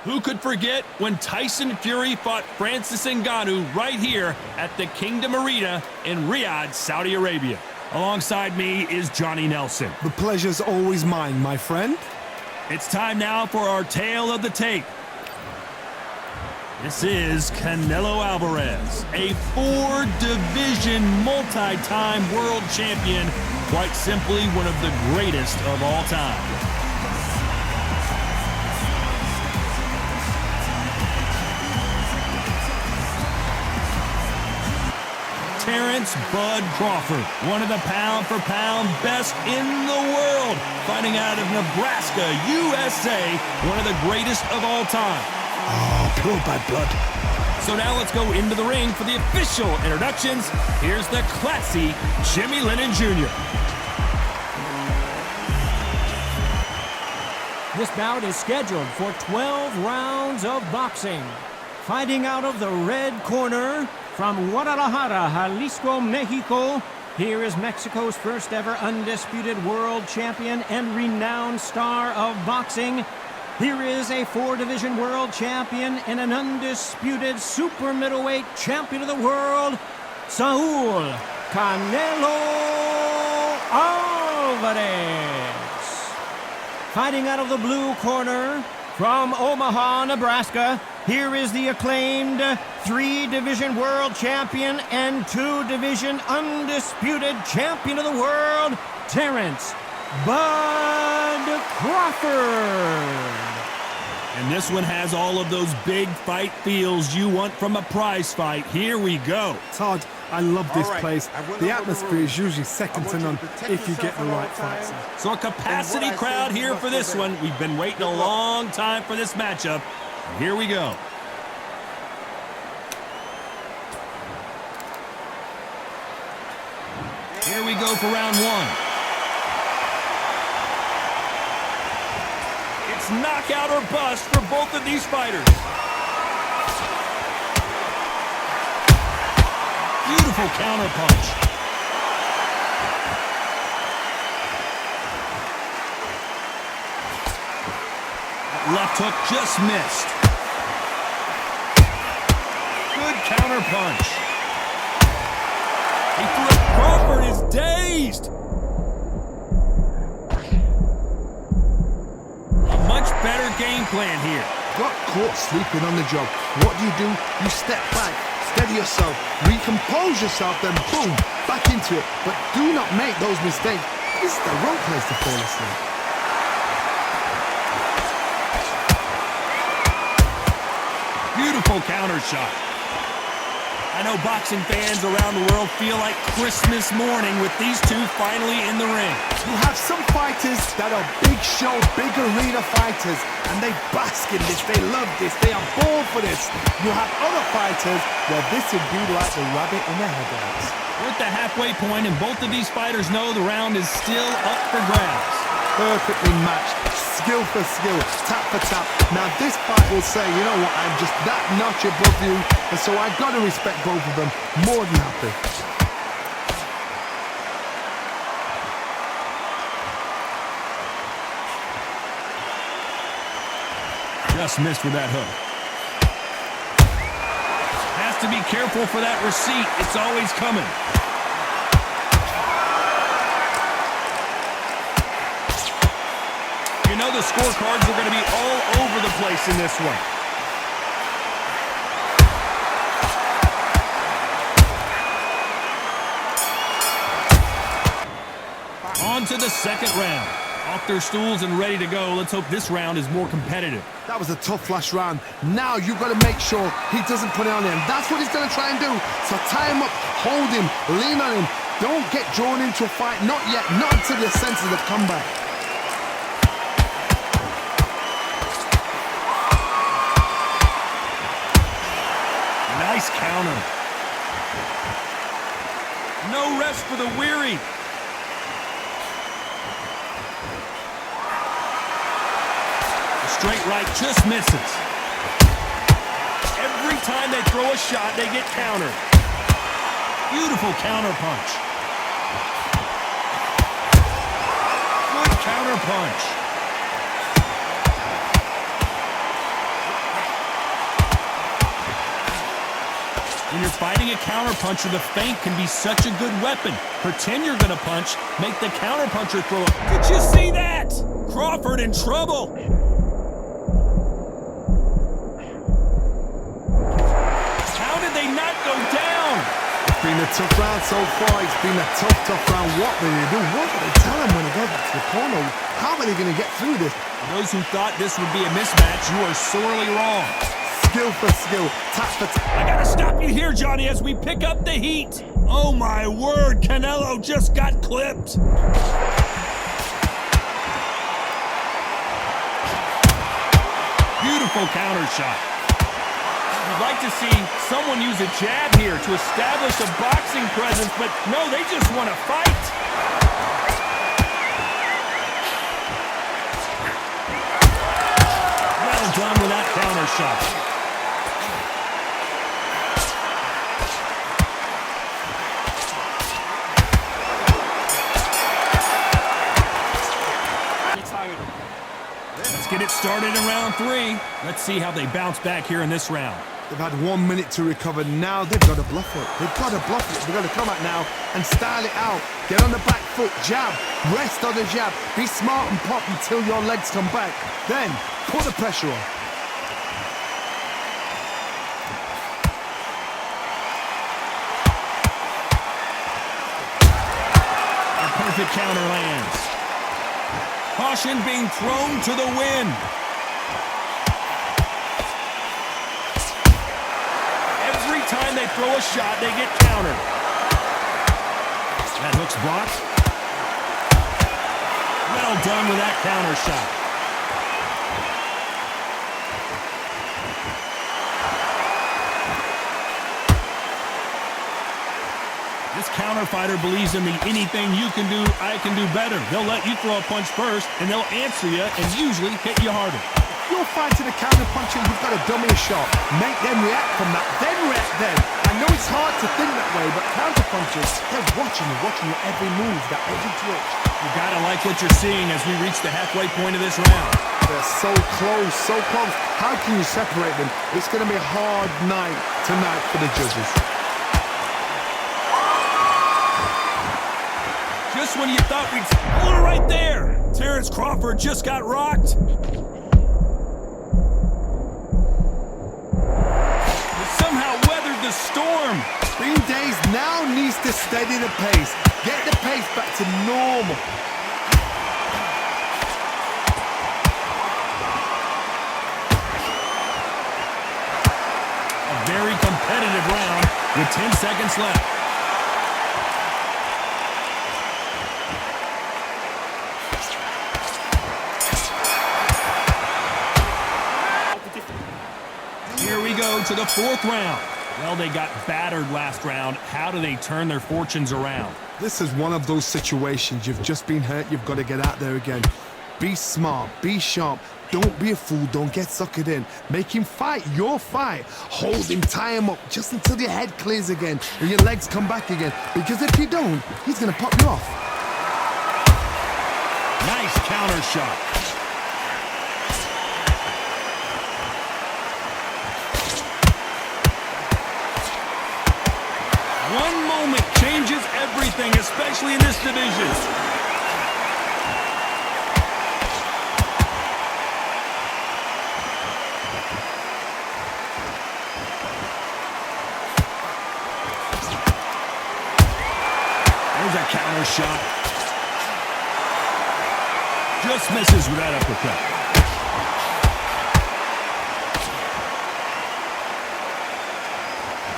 Who could forget when Tyson Fury fought Francis Ngannou right here at the Kingdom Arena in Riyadh, Saudi Arabia? Alongside me is Johnny Nelson. The pleasure's always mine, my friend. It's time now for our tale of the tape. This is Canelo Alvarez, a four-division, multi-time world champion, quite simply one of the greatest of all time. Terence Bud Crawford, one of the pound-for-pound best in the world, fighting out of Nebraska, USA, one of the greatest of all time. Oh, pure bad blood. So now let's go into the ring for the official introductions. Here's the classy Jimmy Lennon Jr. This bout is scheduled for 12 rounds of boxing. Fighting out of the red corner from Guadalajara, Jalisco, Mexico, here is Mexico's first ever undisputed world champion and renowned star of boxing. Here is a four-division world champion and an undisputed super middleweight champion of the world, Saul Canelo Alvarez. Fighting out of the blue corner from Omaha, Nebraska, here is the acclaimed three-division world champion and two-division undisputed champion of the world, Terence Bud Crawford. And this one has all of those big fight feels you want from a prize fight. Here we go. Todd, I love this place. The atmosphere is usually second to none if you get the right fights. So a capacity crowd here for this one. We've been waiting a long time for this matchup. And here we go. Here we go for round one. It's knockout or bust for both of these fighters. Beautiful counter punch. That left hook just missed. Good counter punch. He threw it. Crawford is dazed. Much better game plan here. Got caught sleeping on the job. What do? You step back, steady yourself, recompose yourself, then boom, back into it. But do not make those mistakes. This is the wrong place to fall asleep. Beautiful counter shot. I know boxing fans around the world feel like Christmas morning with these two finally in the ring. You have some fighters that are big show, big arena fighters, and they bask in this, they love this, they are born for this. You have other fighters where this would be like the rabbit in the headlights. We're at the halfway point, and both of these fighters know the round is still up for grabs. Perfectly matched, skill for skill, tap for tap. Now this fight will say, you know what, I'm just that notch above you, and so I've got to respect both of them more than happy. Just missed with that hook. Has to be careful for that receipt. It's always coming. You know the scorecards are going to be all over the place in this one. On to the second round. Off their stools and ready to go. Let's hope this round is more competitive. That was a tough last round. Now you've got to make sure he doesn't put it on him. That's what he's going to try and do. So tie him up, hold him, lean on him. Don't get drawn into a fight. Not yet. Not until your senses have come back. Nice counter. No rest for the weary. Straight right just misses. Every time they throw a shot, they get countered. Beautiful counter punch. Good counter punch. When you're fighting a counterpuncher, the feint can be such a good weapon. Pretend you're gonna punch, make the counterpuncher throw it. Did you see that? Crawford in trouble. How did they not go down? It's been a tough round so far. It's been a tough round. What will they do? What will they tell him when he goes back to the corner? How are they going to get through this? Those who thought this would be a mismatch, you are sorely wrong. Skill for skill, tap for tap. I gotta stop you here, Johnny, as we pick up the heat. Oh my word, Canelo just got clipped. Beautiful counter shot. I'd like to see someone use a jab here to establish a boxing presence, but no, they just want to fight. Well done with that counter shot. Let's get it started in round 3. Let's see how they bounce back here in this round. They've had 1 minute to recover. Now they've got to bluff it. They've got to bluff it. They've got to come out now and style it out. Get on the back foot, jab, rest on the jab. Be smart and pop until your legs come back. Then put the pressure on. A perfect counter lands. Caution being thrown to the wind. Every time they throw a shot, they get countered. That hook's blocked. Well done with that counter shot. This counter fighter believes in the anything you can do, I can do better. They'll let you throw a punch first, and they'll answer you and usually hit you harder. If you're fighting a counter puncher, you've got to dummy a shot. Make them react from that, then react then. I know it's hard to think that way, but counter punchers, they're watching your every move, that every twitch. You gotta like what you're seeing as we reach the halfway point of this round. They're so close, so close. How can you separate them? It's going to be a hard night tonight for the judges. Just when you thought we'd hold it right there, Terence Crawford just got rocked. But somehow weathered the storm. Green Days now needs to steady the pace. Get the pace back to normal. A very competitive round with 10 seconds left. Here we go to the 4th round. Well, they got battered last round. How do they turn their fortunes around? This is one of those situations. You've just been hurt. You've got to get out there again. Be smart. Be sharp. Don't be a fool. Don't get suckered in. Make him fight your fight. Hold him. Tie him up just until your head clears again and your legs come back again. Because if you don't, he's going to pop you off. Nice counter shot. One moment changes everything, especially in this division. There's a counter shot. Just misses with that uppercut.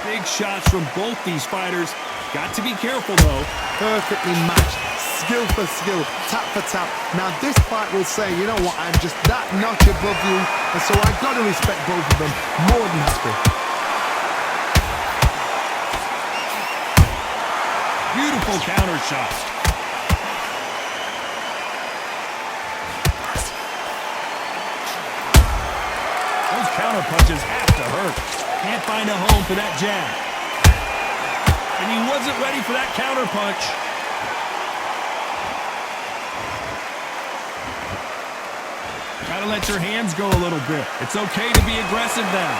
Big shots from both these fighters. Got to be careful, though. Perfectly matched. Skill for skill. Tap for tap. Now this fight will say, you know what, I'm just that notch above you. And so I've got to respect both of them. More than happy. Beautiful counter shot. Those counter punches have to hurt. Can't find a home for that jab. And he wasn't ready for that counter punch. Gotta let your hands go a little bit. It's okay to be aggressive now.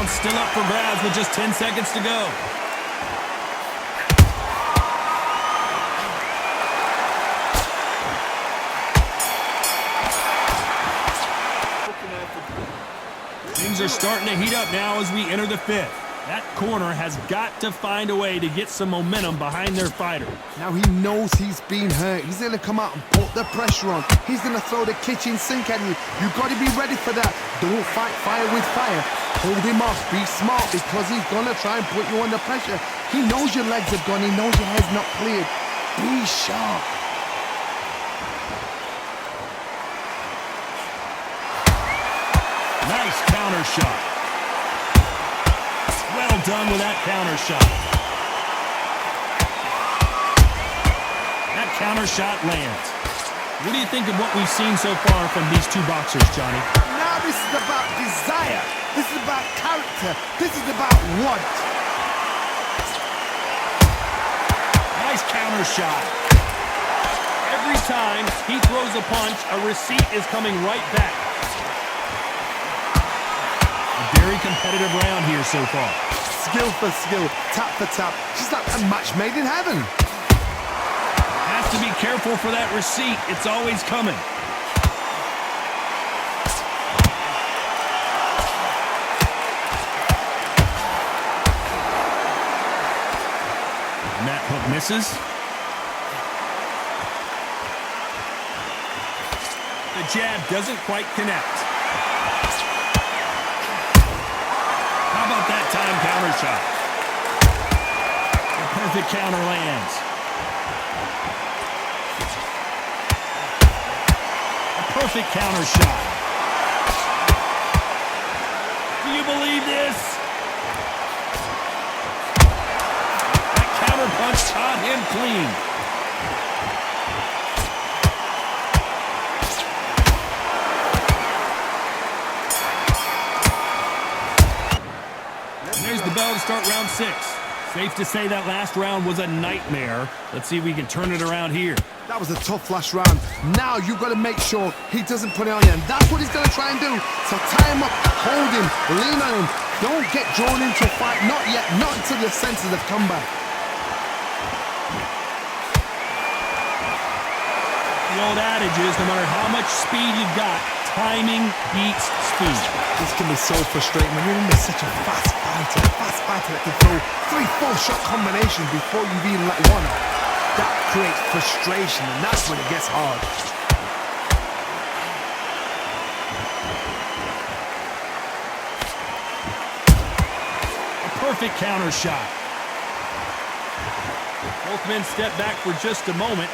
round still up for grabs with just 10 seconds to go. Things are starting to heat up now as we enter the fifth. That corner has got to find a way to get some momentum behind their fighter. Now he knows he's been hurt. He's going to come out and put the pressure on. He's going to throw the kitchen sink at you. You've got to be ready for that. Don't fight fire with fire. Hold him off. Be smart because he's going to try and put you under pressure. He knows your legs are gone. He knows your head's not cleared. Be sharp. Nice counter shot. Well done with that counter shot. That counter shot lands. What do you think of what we've seen so far from these two boxers, Johnny? Now this is about desire. This is about character. This is about want. Nice counter shot. Every time he throws a punch, a receipt is coming right back. A very competitive round here so far. Skill for skill, tap for tap. She's like a match made in heaven. Has to be careful for that receipt. It's always coming. And that hook misses. The jab doesn't quite connect. How about that time counter shot? A perfect counter lands. A perfect counter shot. Do you believe this? That counter punch caught him clean. There's the bell to start round 6. Safe to say that last round was a nightmare. Let's see if we can turn it around here. That was a tough last round. Now you've got to make sure he doesn't put it on you. And that's what he's going to try and do. So tie him up, hold him, lean on him. Don't get drawn into a fight. Not yet. Not until your senses have come back. The old adage is no matter how much speed you've got, timing beats speed. This can be so frustrating when you're in such a fast fighter that can throw 3-4 shot combinations before you've even let one. That creates frustration, and that's when it gets hard. A perfect counter shot. Both men step back for just a moment.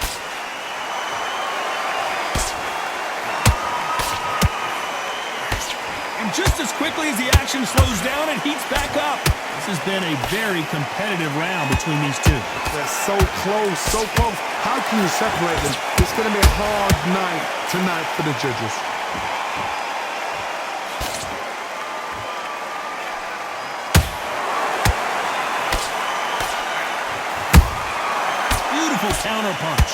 Just as quickly as the action slows down, it heats back up. This has been a very competitive round between these two. They're so close, so close. How can you separate them? It's going to be a hard night tonight for the judges. Beautiful counter punch.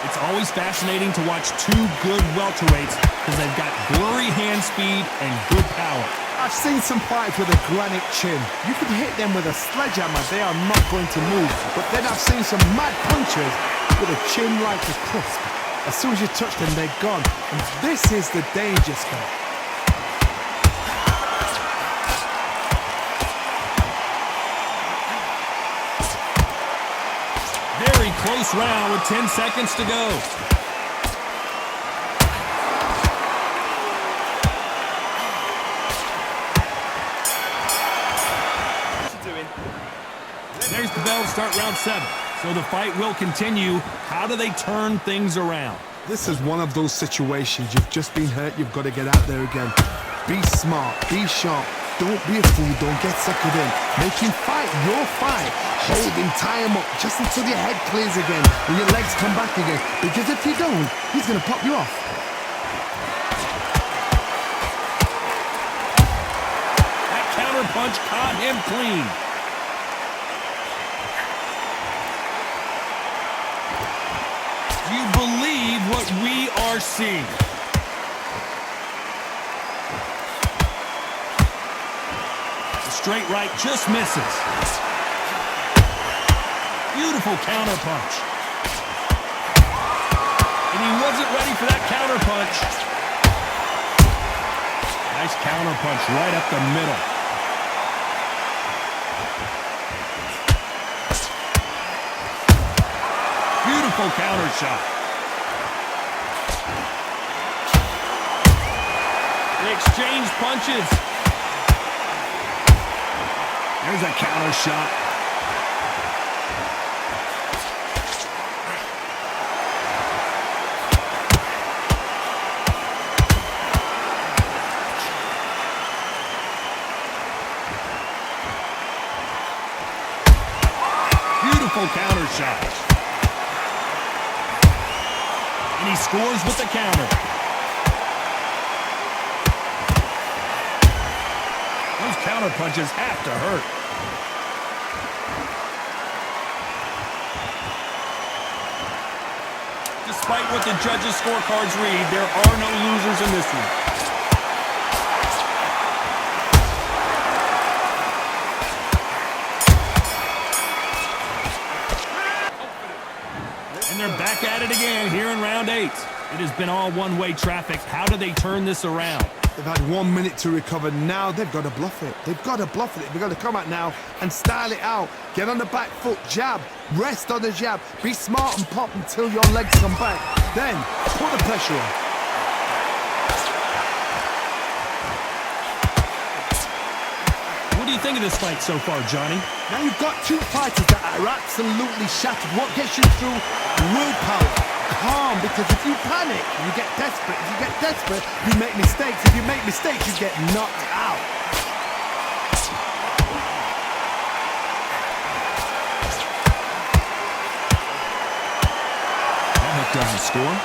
It's always fascinating to watch two good welterweights because they've got blurry hand speed and good power. I've seen some fights with a granite chin. You can hit them with a sledgehammer, they are not going to move. But then I've seen some mad punchers with a chin like a crisp. As soon as you touch them, they're gone. And this is the danger spot. Very close round with 10 seconds to go. There's the bell to start round 7. So the fight will continue. How do they turn things around? This is one of those situations. You've just been hurt. You've got to get out there again. Be smart. Be sharp. Don't be a fool. Don't get suckered in. Make him fight your fight. Hold him, tie him up, just until your head clears again and your legs come back again. Because if you don't, he's going to pop you off. That counter punch caught him clean. Do you believe what we are seeing? . 1, straight right just misses. Beautiful counter punch. And he wasn't ready for that counter punch. Nice counter punch right up the middle. Beautiful counter shot. They exchange punches. There's a counter shot. Beautiful counter shot. And he scores with the counter. Those counter punches have to hurt. Despite what the judges' scorecards read, there are no losers in this one. And they're back at it again here in round 8. It has been all one-way traffic. How do they turn this around? They've had 1 minute to recover. Now they've got to bluff it. They've got to bluff it. They've got to come out now and style it out. Get on the back foot, jab, rest on the jab. Be smart and pop until your legs come back. Then put the pressure on. What do you think of this fight so far, Johnny? Now you've got two fighters that are absolutely shattered. What gets you through? Willpower. Calm, because if you panic, you get desperate. If you get desperate, you make mistakes. If you make mistakes, you get knocked out. That hook doesn't score.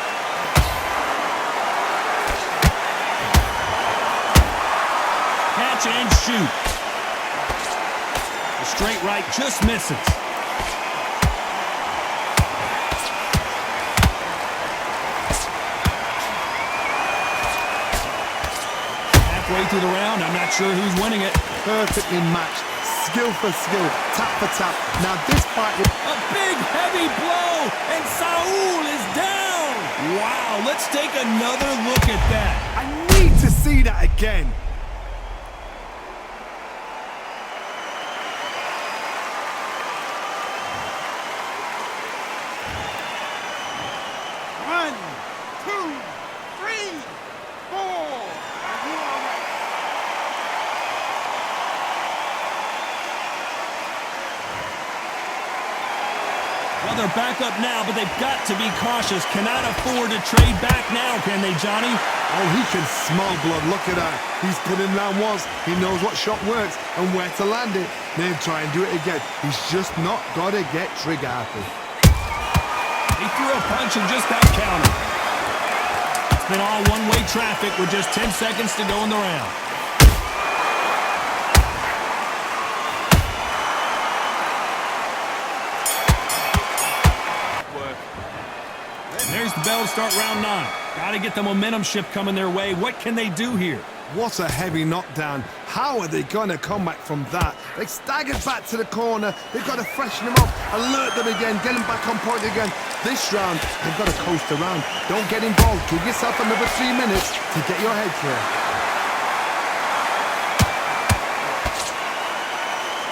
Catch and shoot. The straight right just misses. Way through the round, I'm not sure who's winning it. Perfectly matched, skill for skill, tap for tap. Now this fight is a big heavy blow, and Saul is down. Wow, let's take another look at that. I need to see that again. One, two, three, four. Well, they're back up now, but they've got to be cautious. Cannot afford to trade back now, can they, Johnny? Oh, he can smell blood. Look at that. He's put in round once. He knows what shot works and where to land it. Then try and do it again. He's just not got to get trigger happy. He threw a punch and just got countered. It's been all one-way traffic with just 10 seconds to go in the round. There's the bell to start round 9. Got to get the momentum shift coming their way. What can they do here? What a heavy knockdown. How are they going to come back from that? They staggered back to the corner. They've got to freshen them up, alert them again, get them back on point again. This round, they've got to coast around. Don't get involved. Give yourself another 3 minutes to get your head clear.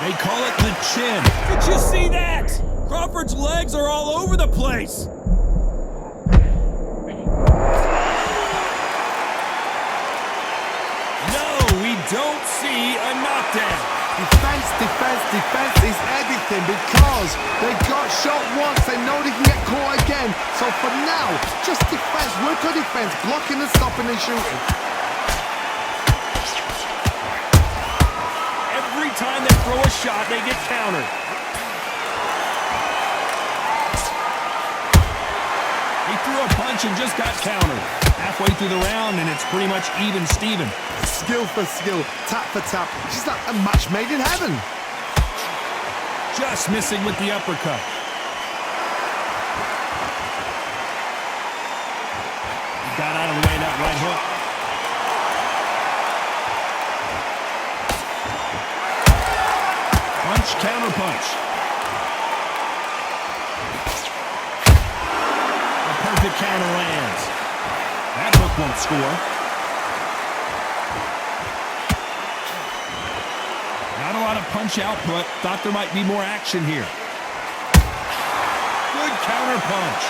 They call it the chin. Did you see that? Crawford's legs are all over the place. Don't see a knockdown. Defense, defense, defense is everything because they got shot once. They know they can get caught again. So for now, just defense, work on defense, blocking and stopping and shooting. Every time they throw a shot, they get countered. He threw a punch and just got countered. Halfway through the round, and it's pretty much even Steven. Skill for skill, tap for tap. She's like a match made in heaven. Just missing with the uppercut. He got out of the way of that right hook. counterpunch. A perfect counter lands. That hook won't score. Not a lot of punch output. Thought there might be more action here. Good counter punch.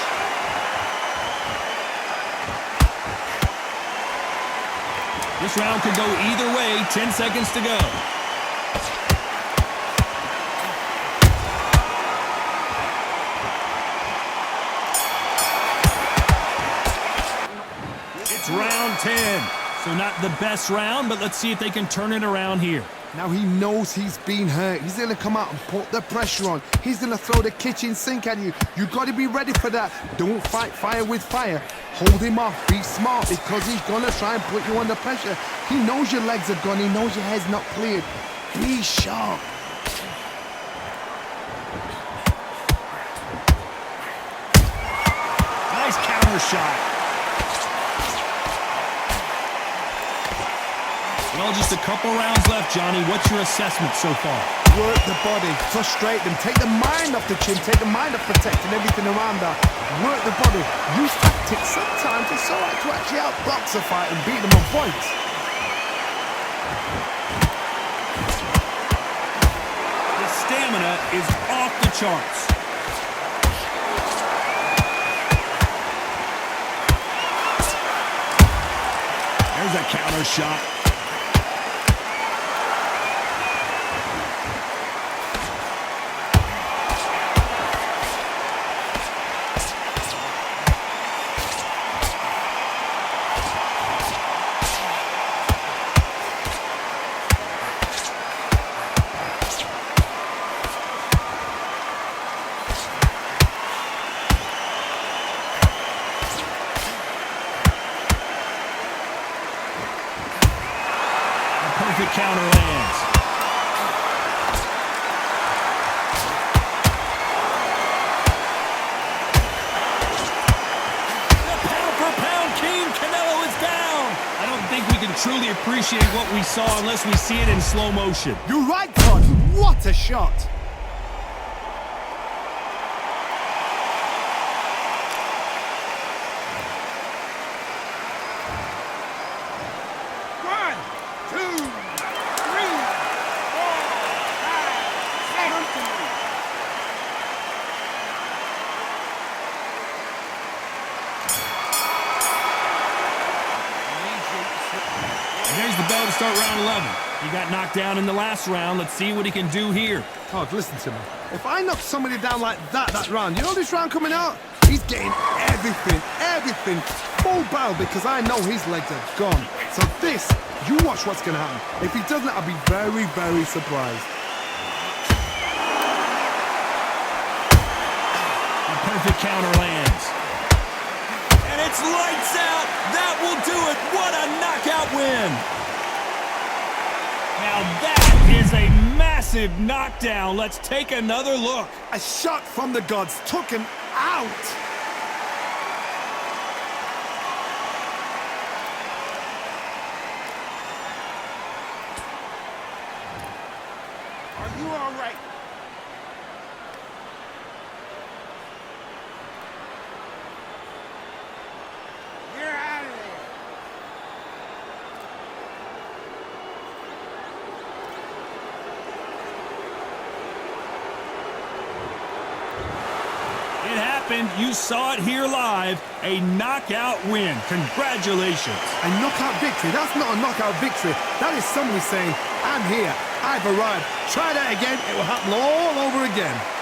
This round could go either way. 10 seconds to go. It's round 10. So not the best round, but let's see if they can turn it around here. Now he knows he's been hurt. He's going to come out and put the pressure on. He's going to throw the kitchen sink at you. You got to be ready for that. Don't fight fire with fire. Hold him off. Be smart because he's going to try and put you under pressure. He knows your legs are gone. He knows your head's not cleared. Be sharp. Nice counter shot. Well, just a couple rounds left, Johnny. What's your assessment so far? Work the body, frustrate them, take the mind off the chin, take the mind off protecting everything around that. Work the body, use tactics. Sometimes it's all right to actually outbox a fight and beat them on points. His stamina is off the charts. There's a counter shot. Perfect counter lands. The pound for pound king, Canelo is down. I don't think we can truly appreciate what we saw unless we see it in slow motion. You're right, Todd. What a shot. There's the bell to start round 11. He got knocked down in the last round. Let's see what he can do here. Todd, listen to me. If I knock somebody down like that round, you know this round coming out? He's getting everything, full barrel because I know his legs are gone. So this, you watch what's going to happen. If he doesn't, I'll be very, very surprised. A perfect counter lands. And it's lights out. That will do it. What a knockout win. Now that is a massive knockdown. Let's take another look. A shot from the gods took him out. Are you all right? You're out of there. It happened. You saw it here live. A knockout win. Congratulations. A knockout victory? That's not a knockout victory. That is somebody saying, I'm here, I've arrived. Try that again, it will happen all over again.